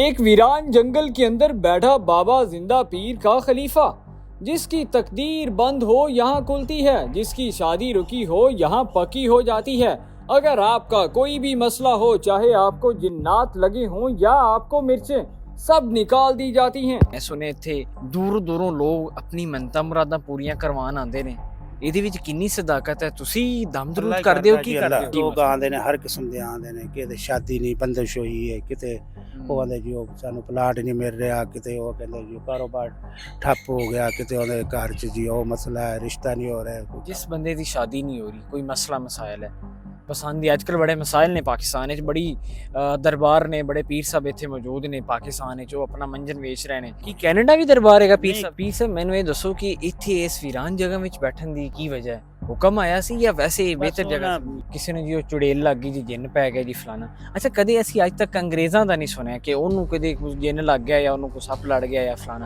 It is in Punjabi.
एक वीरान जंगल के अंदर बैठा बाबा जिंदा पीर का खलीफा, जिसकी तकदीर बंद हो यहाँ खुलती है, जिसकी शादी रुकी हो यहाँ पक्की हो जाती है। अगर आपका कोई भी मसला हो, चाहे आपको जिन्नात लगे हों या आपको मिर्चें, सब निकाल दी जाती हैं। मैं सुने थे दूर दूरों लोग अपनी मनता मुरादा पूरियां करवान आते ने। ਇਹਦੇ ਵਿੱਚ ਕਿੰਨੀ ਸਦਾਕਤ ਹੈ। ਤੁਸੀਂ ਦਮ ਦਰੂਦ ਕਰਦੇ ਹੋ ਕੀ ਕਰਦੇ ਹੋ? ਲੋਕ ਆਉਂਦੇ ਨੇ, ਹਰ ਕਿਸਮ ਦੇ ਆਉਂਦੇ ਨੇ। ਕਿਤੇ ਸ਼ਾਦੀ ਨਹੀਂ, ਬੰਦਿਸ਼ ਹੋਈ ਹੈ, ਕਿਤੇ ਉਹ ਆਂਦੇ ਜੀ ਉਹ ਸਾਨੂੰ ਪਲਾਟ ਨਹੀਂ ਮਿਲ ਰਿਹਾ, ਕਿਤੇ ਉਹ ਕਹਿੰਦੇ ਜੀ ਕਾਰੋਬਾਰ ਠੱਪ ਹੋ ਗਿਆ, ਕਿਤੇ ਉਹਦੇ ਘਰ 'ਚ ਜੀ ਉਹ ਮਸਲਾ ਹੈ, ਰਿਸ਼ਤਾ ਨਹੀਂ ਹੋ ਰਿਹਾ। ਜਿਸ ਬੰਦੇ ਦੀ ਸ਼ਾਦੀ ਨਹੀਂ ਹੋ ਰਹੀ, ਕੋਈ ਮਸਲਾ ਮਸਾਇਲ ਹੈ ਪਸੰਦ ਦੀ, ਅੱਜ ਕੱਲ੍ਹ ਬੜੇ ਮਸਾਇਲ ਨੇ ਪਾਕਿਸਤਾਨ ਵਿੱਚ, ਬੜੀ ਦਰਬਾਰ ਨੇ, ਬੜੇ ਪੀਰ ਸਾਹਿਬ ਇੱਥੇ ਮੌਜੂਦ ਨੇ ਪਾਕਿਸਤਾਨ ਵਿੱਚ, ਉਹ ਆਪਣਾ ਮੰਜਨ ਵੇਚ ਰਹੇ ਨੇ। ਕੀ ਕੈਨੇਡਾ ਵੀ ਦਰਬਾਰ ਹੈਗਾ ਪੀਰ ਸਾਹਿਬ? ਪੀਰ ਸਾਹਿਬ ਮੈਨੂੰ ਇਹ ਦੱਸੋ ਕਿ ਇੱਥੇ ਇਸ ਵੀਰਾਨ ਜਗ੍ਹਾ ਵਿੱਚ ਬੈਠਣ ਦੀ ਕੀ ਵਜ੍ਹਾ ਹੈ? ਹੁਕਮ ਆਇਆ ਸੀ ਜਾਂ ਵੈਸੇ ਬਿਹਤਰ ਜਗ੍ਹਾ? ਕਿਸੇ ਨੇ ਜੀ ਉਹ ਚੁੜੇਲ ਲੱਗ ਗਈ ਜੀ, ਜਿੰਨ ਪੈ ਗਿਆ ਜੀ ਫਲਾਣਾ। ਅੱਛਾ, ਕਦੇ ਅਸੀਂ ਅੱਜ ਤੱਕ ਅੰਗਰੇਜ਼ਾਂ ਦਾ ਨਹੀਂ ਸੁਣਿਆ ਕਿ ਉਹਨੂੰ ਕਦੇ ਕੁਝ ਜਿੰਨ ਲੱਗ ਗਿਆ ਜਾਂ ਉਹਨੂੰ ਕੋਈ ਸੱਪ ਲੜ ਗਿਆ ਜਾਂ ਫਲਾਣਾ।